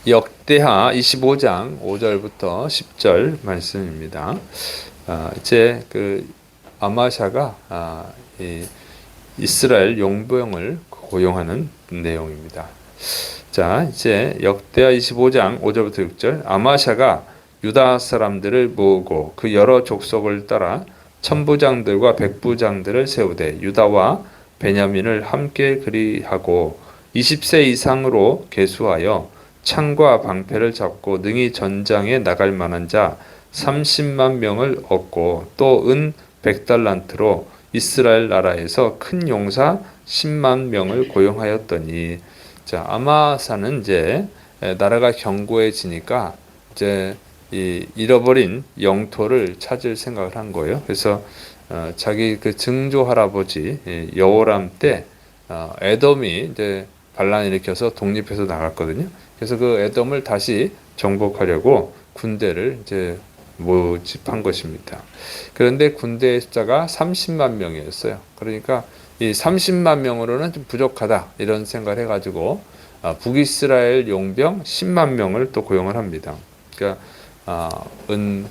역대하 25장 5절부터 10절 말씀입니다. 이제 그 아마샤가 이 이스라엘 용병을 고용하는 내용입니다. 자, 이제 역대하 25장 5절부터 6절. 아마샤가 유다 사람들을 모으고 그 여러 족속을 따라 천부장들과 백부장들을 세우되 유다와 베냐민을 함께 그리하고 20세 이상으로 계수하여 창과 방패를 잡고 능히 전장에 나갈 만한 자 30만 명을 얻고 또 은 100달란트로 이스라엘 나라에서 큰 용사 10만 명을 고용하였더니, 자, 아마사는 이제 나라가 견고해지니까 이제 이 잃어버린 영토를 찾을 생각을 한 거예요. 그래서 자기 그 증조 할아버지 여호람 때 에돔이 이제 반란 일으켜서 독립해서 나갔거든요. 그래서 그 에돔을 다시 정복하려고 군대를 이제 모집한 것입니다. 그런데 군대의 숫자가 30만 명이었어요. 그러니까 이 30만 명으로는 좀 부족하다 이런 생각을 해가지고 북이스라엘 용병 10만 명을 또 고용을 합니다. 그러니까 은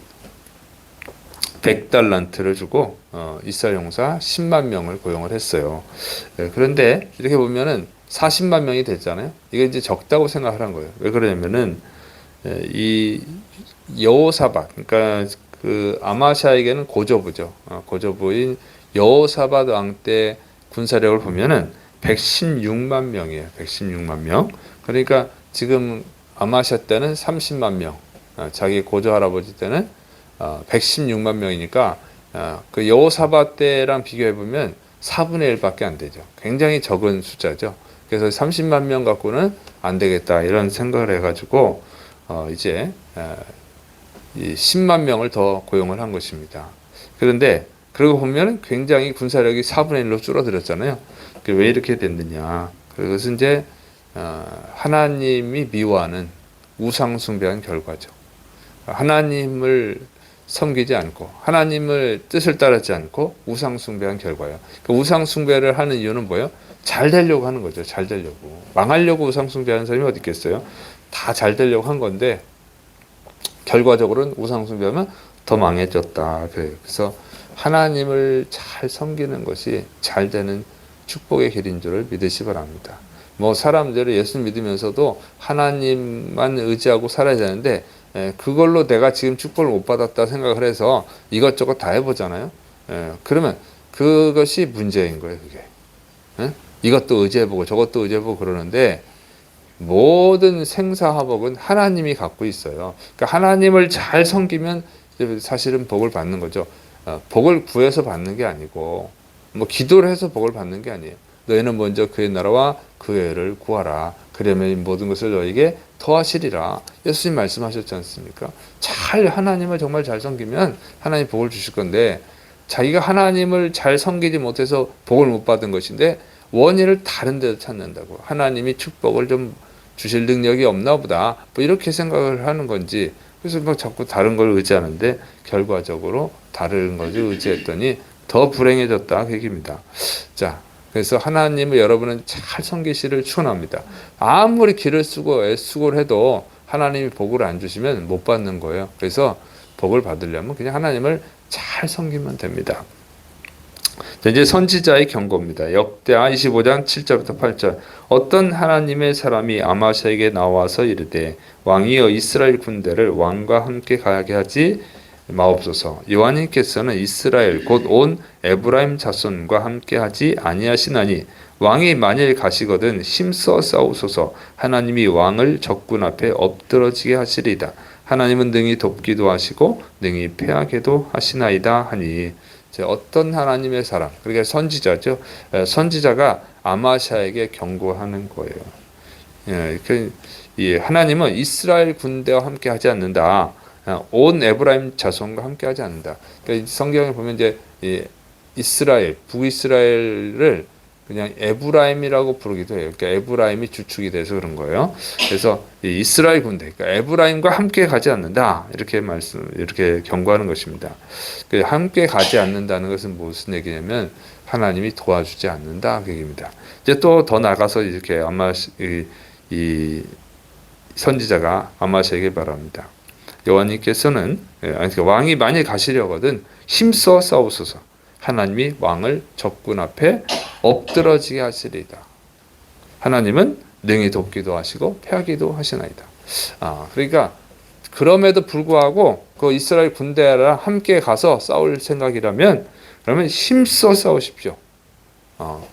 100달란트를 주고 이스라엘 용사 10만 명을 고용을 했어요. 그런데 이렇게 보면은 40만 명이 됐잖아요. 이게 이제 적다고 생각을 한 거예요. 왜 그러냐면은 이 여호사밧, 그러니까 그 아마샤에게는 고조부죠. 고조부인 여호사밧 왕 때 군사력을 보면은 116만 명이에요. 116만 명. 그러니까 지금 아마샤 때는 30만 명, 자기 고조 할아버지 때는 116만 명이니까 그 여호사밧 때랑 비교해 보면 4분의 1밖에 안 되죠. 굉장히 적은 숫자죠. 그래서 30만 명 갖고는 안 되겠다 이런 생각을 해가지고 이제 이 10만 명을 더 고용을 한 것입니다. 그런데 그러고 보면 굉장히 군사력이 4분의 1로 줄어들었잖아요. 왜 이렇게 됐느냐? 그것은 이제 하나님이 미워하는 우상 숭배한 결과죠. 하나님을 섬기지 않고 하나님을 뜻을 따르지 않고 우상 숭배한 결과예요. 그 우상 숭배를 하는 이유는 뭐예요? 잘 되려고 하는 거죠. 잘 되려고. 망하려고 우상 숭배하는 사람이 어디 있겠어요? 다 잘 되려고 한 건데 결과적으로는 우상 숭배하면 더 망해졌다. 그래서 하나님을 잘 섬기는 것이 잘 되는 축복의 길인 줄을 믿으시 바랍니다. 뭐 사람들은 예수 믿으면서도 하나님만 의지하고 살아야 되는데 그걸로 내가 지금 축복을 못 받았다 생각을 해서 이것저것 다 해보잖아요. 그러면 그것이 문제인 거예요. 그게. 이것도 의지해보고 저것도 의지해보고 그러는데 모든 생사화복은 하나님이 갖고 있어요. 그러니까 하나님을 잘 섬기면 사실은 복을 받는 거죠. 복을 구해서 받는 게 아니고 뭐 기도를 해서 복을 받는 게 아니에요. 너희는 먼저 그의 나라와 그의 의를 구하라. 그러면 모든 것을 너에게 더하시리라. 예수님 말씀하셨지 않습니까? 하나님을 정말 잘 섬기면 하나님 복을 주실 건데 자기가 하나님을 잘 섬기지 못해서 복을 못 받은 것인데 원인을 다른 데서 찾는다고. 하나님이 축복을 좀 주실 능력이 없나 보다. 뭐 이렇게 생각을 하는 건지. 그래서 막 자꾸 다른 걸 의지하는데 결과적으로 다른 것을 의지했더니 더 불행해졌다 그 얘기입니다. 자, 그래서 하나님을 여러분은 잘 섬기시를 축원합니다. 아무리 길을 쓰고 애쓰고 해도 하나님이 복을 안 주시면 못 받는 거예요. 그래서 복을 받으려면 그냥 하나님을 잘 섬기면 됩니다. 이제 선지자의 경고입니다. 역대하 25장 7절부터 8절. 어떤 하나님의 사람이 아마샤에게 나와서 이르되 왕이여 이스라엘 군대를 왕과 함께 가게 하지 마옵소서. 여호와님께서는 이스라엘 곧 온 에브라임 자손과 함께 하지 아니하시나니 왕이 만일 가시거든 힘써 싸우소서. 하나님이 왕을 적군 앞에 엎드러지게 하시리이다. 하나님은 능히 돕기도 하시고 능히 패하게도 하시나이다 하니. 어떤 하나님의 사람, 그러니까 선지자죠. 선지자가 아마샤에게 경고하는 거예요. 하나님은 이스라엘 군대와 함께 하지 않는다. 온 에브라임 자손과 함께 하지 않는다. 그러니까 성경을 보면 이제 이스라엘, 북이스라엘을 그냥 에브라임이라고 부르기도 해요. 그러니까 에브라임이 주축이 돼서 그런 거예요. 그래서 이스라엘 군대, 그러니까 에브라임과 함께 가지 않는다. 이렇게 경고하는 것입니다. 함께 가지 않는다는 것은 무슨 얘기냐면 하나님이 도와주지 않는다 그 얘기입니다. 이제 또 더 나가서 이렇게 아마 이 선지자가 아마샤에게 말합니다. 여호와님께서는 왕이 많이 가시려거든 힘써 싸우소서. 하나님이 왕을 적군 앞에 엎드러지게 하시리이다. 하나님은 능히 돕기도 하시고 패하기도 하시나이다. 그러니까 그럼에도 불구하고 그 이스라엘 군대랑 함께 가서 싸울 생각이라면 그러면 힘써 싸우십시오.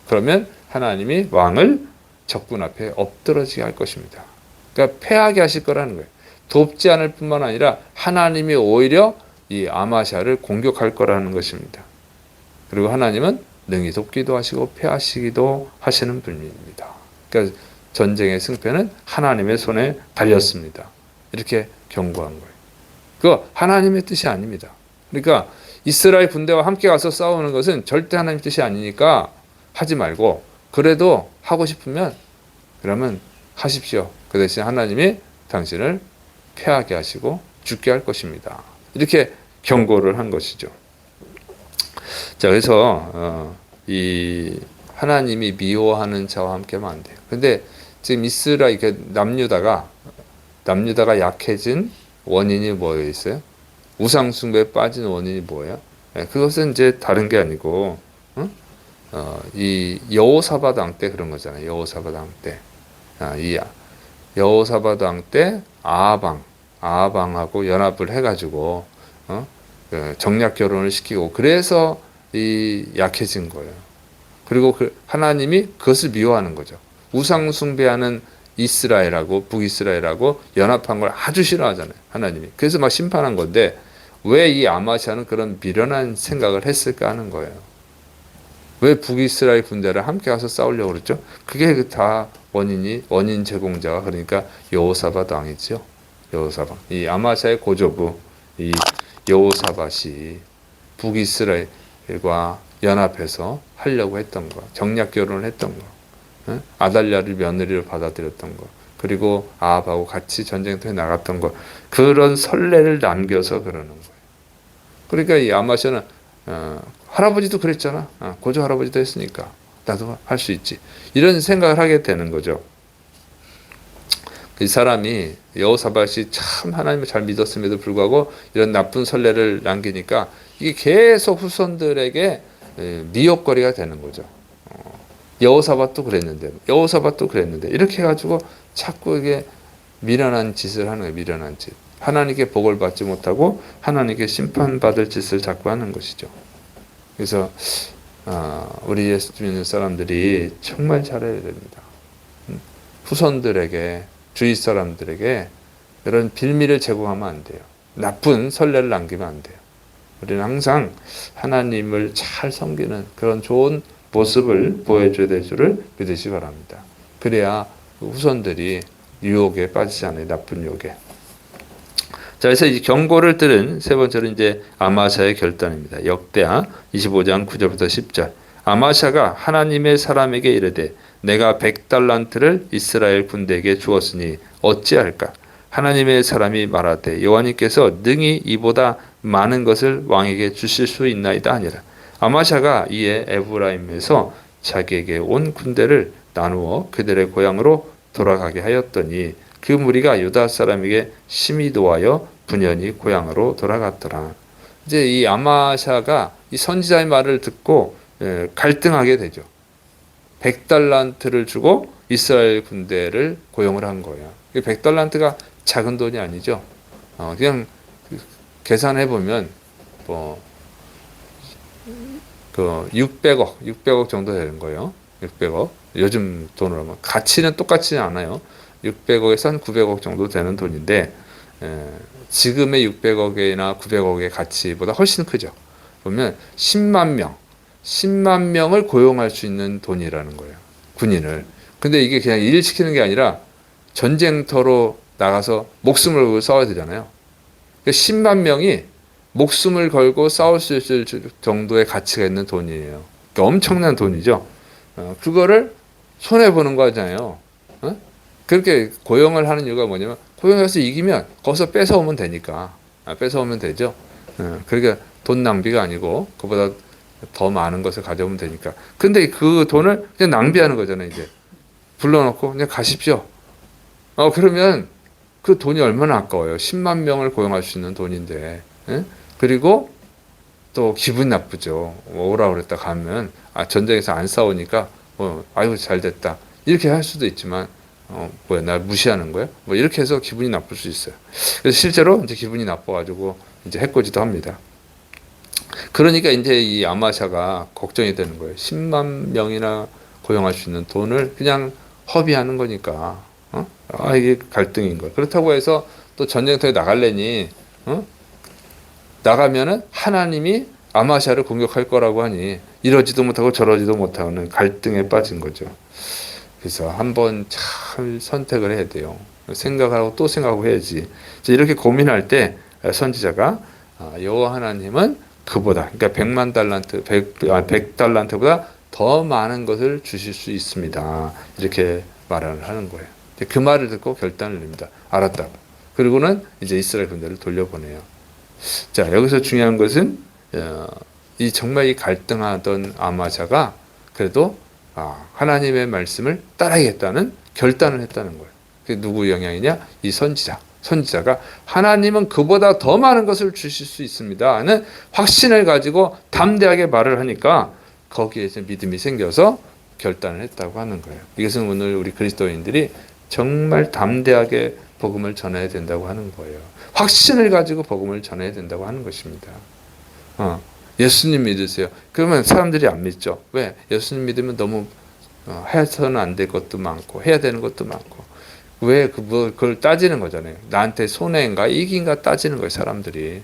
그러면 하나님이 왕을 적군 앞에 엎드러지게 할 것입니다. 그러니까 패하게 하실 거라는 거예요. 돕지 않을 뿐만 아니라 하나님이 오히려 이 아마샤를 공격할 거라는 것입니다. 그리고 하나님은 능히 돕기도 하시고 패하시기도 하시는 분입니다. 그러니까 전쟁의 승패는 하나님의 손에 달렸습니다. 이렇게 경고한 거예요. 그거 하나님의 뜻이 아닙니다. 그러니까 이스라엘 군대와 함께 가서 싸우는 것은 절대 하나님의 뜻이 아니니까 하지 말고 그래도 하고 싶으면 그러면 하십시오. 그 대신 하나님이 당신을 패하게 하시고 죽게 할 것입니다. 이렇게 경고를 한 것이죠. 자, 그래서 이 하나님이 미워하는 자와 함께하면 안 돼요. 근데 지금 이스라엘 남유다가 약해진 원인이 뭐에 있어요? 우상 숭배에 빠진 원인이 뭐예요? 그것은 이제 다른 게 아니고 이 여호사밧 왕 때 그런 거잖아요. 여호사밧 왕 때. 이 여호사밧 왕 때 아합왕하고 연합을 해가지고 정략 결혼을 시키고 그래서 이 약해진 거예요. 그리고 하나님이 그것을 미워하는 거죠. 우상 숭배하는 이스라엘하고 북이스라엘하고 연합한 걸 아주 싫어하잖아요. 하나님이. 그래서 막 심판한 건데 왜 이 아마샤는 그런 미련한 생각을 했을까 하는 거예요. 왜 북이스라엘 군대를 함께 가서 싸우려고 그랬죠? 그게 다 원인 제공자가 그러니까 여호사밧 왕이죠. 여호사밧. 이 아마샤의 고조부 이 여호사밧이 북이스라엘과 연합해서 하려고 했던 거, 정략 결혼을 했던 거, 아달랴를 며느리로 받아들였던 거, 그리고 아합하고 같이 전쟁터에 나갔던 거, 그런 선례를 남겨서 그러는 거예요. 그러니까 이 아마샤는 할아버지도 그랬잖아. 고조 할아버지도 했으니까 나도 할 수 있지. 이런 생각을 하게 되는 거죠. 이 사람이 여호사밧이 참 하나님을 잘 믿었음에도 불구하고 이런 나쁜 선례를 남기니까 이게 계속 후손들에게 미혹거리가 되는 거죠. 여호사밧도 그랬는데 이렇게 해가지고 자꾸 이게 미련한 짓을 하는 거예요. 미련한 짓. 하나님께 복을 받지 못하고 하나님께 심판받을 짓을 자꾸 하는 것이죠. 그래서 우리 예수 믿는 사람들이 정말 잘해야 됩니다. 후손들에게 주위 사람들에게 이런 빌미를 제공하면 안 돼요. 나쁜 선례를 남기면 안 돼요. 우리는 항상 하나님을 잘 섬기는 그런 좋은 모습을 보여줘야 될 줄을 믿으시기 바랍니다. 그래야 후손들이 유혹에 빠지지 않아요. 나쁜 유혹에. 자, 그래서 이 경고를 들은 세 번째로 이제 아마샤의 결단입니다. 역대하 25장 9절부터 10절. 아마샤가 하나님의 사람에게 이르되 내가 100달란트를 이스라엘 군대에게 주었으니 어찌할까? 하나님의 사람이 말하되 여호와님께서 능히 이보다 많은 것을 왕에게 주실 수 있나이다 하니라. 아마샤가 이에 에브라임에서 자기에게 온 군대를 나누어 그들의 고향으로 돌아가게 하였더니 그 무리가 유다 사람에게 심히 노하여 분연히 고향으로 돌아갔더라. 이제 이 아마샤가 이 선지자의 말을 듣고 갈등하게 되죠. 100달란트를 주고 이스라엘 군대를 고용을 한 거예요. 100달란트가 작은 돈이 아니죠. 그냥 계산해 보면 뭐 그 600억 정도 되는 거예요. 600억. 요즘 돈으로 하면 가치는 똑같지는 않아요. 600억에서 한 900억 정도 되는 돈인데 지금의 600억이나 900억의 가치보다 훨씬 크죠. 보면 10만 명을 고용할 수 있는 돈이라는 거예요. 군인을. 근데 이게 그냥 일 시키는 게 아니라 전쟁터로 나가서 목숨을 걸고 싸워야 되잖아요. 10만 명이 목숨을 걸고 싸울 수 있을 정도의 가치가 있는 돈이에요. 그러니까 엄청난 돈이죠. 그거를 손해보는 거잖아요. 그렇게 고용을 하는 이유가 뭐냐면 고용해서 이기면 거기서 뺏어오면 되니까. 뺏어오면 되죠. 그러니까 돈 낭비가 아니고 그보다 더 많은 것을 가져오면 되니까. 근데 그 돈을 그냥 낭비하는 거잖아요. 이제 불러놓고 그냥 가십시오. 그러면 그 돈이 얼마나 아까워요. 10만 명을 고용할 수 있는 돈인데. 예? 그리고 또 기분 나쁘죠. 오라 그랬다 가면 전쟁에서 안 싸우니까 아이고 잘 됐다 이렇게 할 수도 있지만 뭐야 날 무시하는 거야? 뭐 이렇게 해서 기분이 나쁠 수 있어요. 그래서 실제로 이제 기분이 나빠가지고 이제 해코지도 합니다. 그러니까 이제 이 아마샤가 걱정이 되는 거예요. 10만 명이나 고용할 수 있는 돈을 그냥 허비하는 거니까. 이게 갈등인 거예요. 그렇다고 해서 또 전쟁터에 나갈래니 나가면은 하나님이 아마샤를 공격할 거라고 하니 이러지도 못하고 저러지도 못하는 갈등에 빠진 거죠. 그래서 한번 참 선택을 해야 돼요. 생각하고 또 생각하고 해야지. 이렇게 고민할 때 선지자가 여호와 하나님은 그보다 그러니까 100만 달란트 100 달란트보다 더 많은 것을 주실 수 있습니다. 이렇게 말을 하는 거예요. 그 말을 듣고 결단을 냅니다. 알았다. 그리고는 이제 이스라엘 군대를 돌려보내요. 자, 여기서 중요한 것은 이 정말 이 갈등하던 아마샤가 그래도 하나님의 말씀을 따라야겠다는 결단을 했다는 거예요. 그게 누구 영향이냐? 이 선지자가 하나님은 그보다 더 많은 것을 주실 수 있습니다 하는 확신을 가지고 담대하게 말을 하니까 거기에서 믿음이 생겨서 결단을 했다고 하는 거예요. 이것은 오늘 우리 그리스도인들이 정말 담대하게 복음을 전해야 된다고 하는 거예요. 확신을 가지고 복음을 전해야 된다고 하는 것입니다. 예수님 믿으세요. 그러면 사람들이 안 믿죠. 왜? 예수님 믿으면 너무 해서는 안 될 것도 많고 해야 되는 것도 많고 왜 그걸 따지는 거잖아요. 나한테 손해인가 이익인가 따지는 거예요. 사람들이.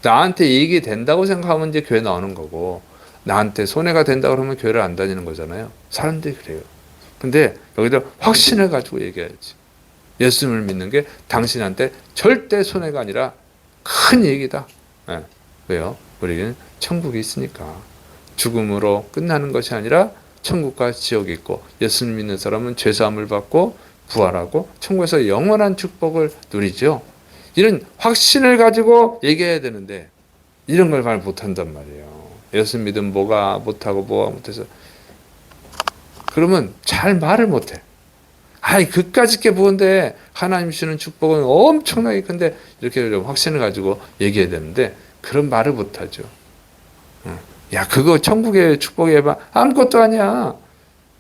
나한테 이익이 된다고 생각하면 이제 교회 나오는 거고 나한테 손해가 된다고 그러면 교회를 안 다니는 거잖아요. 사람들이 그래요. 근데 여기다 확신을 가지고 얘기해야지. 예수님을 믿는 게 당신한테 절대 손해가 아니라 큰 이익이다. 왜요? 우리는 천국이 있으니까. 죽음으로 끝나는 것이 아니라 천국과 지옥이 있고 예수님 믿는 사람은 죄사함을 받고 부활하고 천국에서 영원한 축복을 누리죠. 이런 확신을 가지고 얘기해야 되는데 이런 걸 말 못한단 말이에요. 예수 믿으면 뭐가 못하고 뭐가 못해서 그러면 잘 말을 못해. 그까짓 게 뭔데 하나님 주시는 축복은 엄청나게 큰데 이렇게 좀 확신을 가지고 얘기해야 되는데 그런 말을 못하죠. 야 그거 천국의 축복이 아무것도 아니야.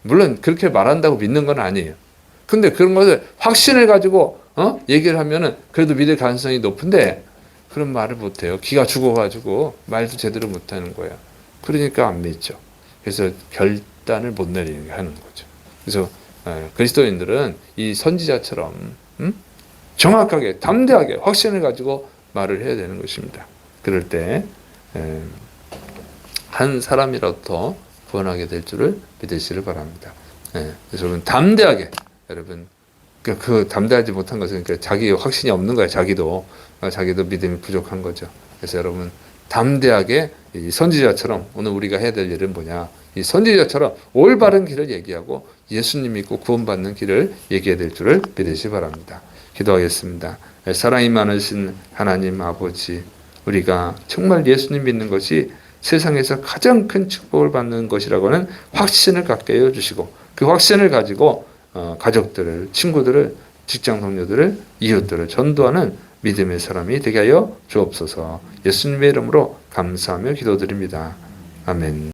물론 그렇게 말한다고 믿는 건 아니에요. 근데 그런 것을 확신을 가지고 얘기를 하면은 그래도 믿을 가능성이 높은데 그런 말을 못해요. 기가 죽어가지고 말도 제대로 못하는 거야. 그러니까 안 믿죠. 그래서 결단을 못 내리게 하는 거죠. 그래서 그리스도인들은 이 선지자처럼 정확하게 담대하게 확신을 가지고 말을 해야 되는 것입니다. 그럴 때 한 사람이라도 더 구원하게 될 줄을 믿으시길 바랍니다. 그래서 여러분 담대하게 여러분 그 담대하지 못한 것은 자기 확신이 없는 거예요. 자기도 믿음이 부족한 거죠. 그래서 여러분 담대하게 이 선지자처럼 오늘 우리가 해야 될 일은 뭐냐? 이 선지자처럼 올바른 길을 얘기하고 예수님 믿고 구원받는 길을 얘기해야 될 줄을 믿으시기 바랍니다. 기도하겠습니다. 사랑이 많으신 하나님 아버지, 우리가 정말 예수님 믿는 것이 세상에서 가장 큰 축복을 받는 것이라고는 확신을 갖게 해주시고 그 확신을 가지고 가족들을, 친구들을, 직장 동료들을, 이웃들을 전도하는 믿음의 사람이 되게 하여 주옵소서. 예수님의 이름으로 감사하며 기도드립니다. 아멘.